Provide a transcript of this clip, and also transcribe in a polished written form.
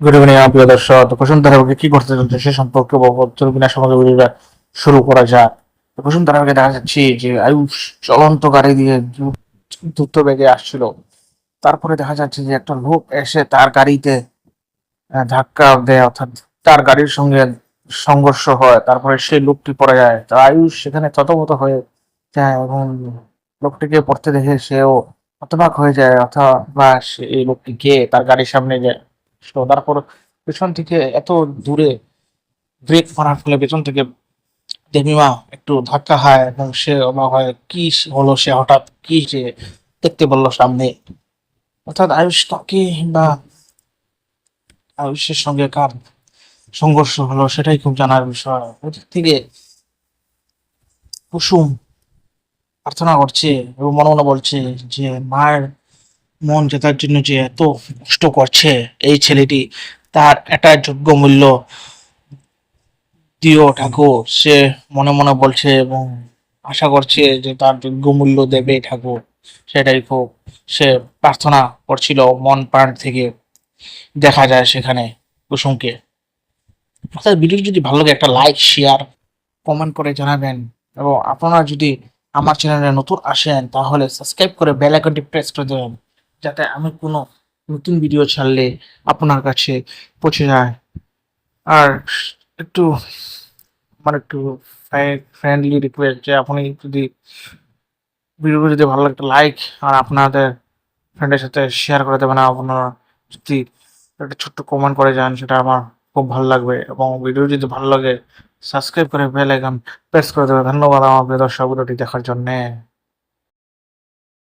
Good evening প্রিয় দর্শক। তো কুসুম ধারাবাহিকে কি করতে চলছে সে সম্পর্কে চলুন বিনা সময় ভিডিওটা শুরু করা যাক। তো কুসুম ধারাবাহিকে দেখা যাচ্ছে যে আয়ুষ চলন্ত গাড়ি দিয়ে দ্রুত বেগে আসছিল। তারপরে দেখা যাচ্ছে যে একটা লোক এসে তার গাড়িতে ধাক্কা দেয়, অর্থাৎ তার গাড়ির সঙ্গে সংঘর্ষ হয়। তারপরে সেই লোকটি পড়ে যায়, তো আয়ুষ সেখানে থতমত হয়ে যায় এবং লোকটিকে পড়তে দেখে সেও হতবাক হয়ে যায়, অথবা সে এই লোকটি কে তার গাড়ির সামনে যায়। তো তারপর পেছন থেকে এত দূরে ব্রেক মারার ফলে পেছন থেকে ডেমিমা একটু ধাক্কা খায় এবং সে অবাক হয় কি হলো, সে হঠাৎ কি সে দেখতে বললো সামনে, অর্থাৎ আয়ুষ তাকে বা আয়ুষের সঙ্গে কার সংঘর্ষ হলো সেটাই খুব জানার বিষয়। ওদিক থেকে কুসুম প্রার্থনা করছে এবং মনে মনে বলছে যে মায়ের মন জেতার জন্য যে এত কষ্ট করছে এই ছেলেটি, তার একটা যোগ্য মূল্য দিও ঠাকুর। সে মনে মনে বলছে এবং আশা করছে যে তার যোগ্য মূল্য দেবে ঠাকুর। সেটাই খুব সে প্রার্থনা করছিল মন প্রাণ থেকে। দেখা যায় সেখানে কুসুমকে। অর্থাৎ ভিডিও যদি ভালো লাগে একটা লাইক শেয়ার কমেন্ট করে জানাবেন, এবং আপনারা যদি আমার চ্যানেলে নতুন আসেন তাহলে সাবস্ক্রাইব করে বেল আইকনটি প্রেস করে দেবেন, যাতে আমি কোনো নতুন ভিডিও ছাড়লে আপনার কাছে পৌঁছে যায়। আর একটু আমার একটু ফ্রেন্ডলি রিকোয়েস্ট যে আপনি যদি ভিডিও যদি ভালো লাগে একটা লাইক আর আপনাদের ফ্রেন্ডের সাথে শেয়ার করে দেবেন। আপনারা যদি একটা ছোট্ট কমেন্ট করে যান সেটা আমার খুব ভালো লাগবে, এবং ভিডিও যদি ভালো লাগে সাবস্ক্রাইব করে বেল আইকন প্রেস করে দেবেন। ধন্যবাদ আমার প্রিয় দর্শক ভিডিওটি দেখার জন্য।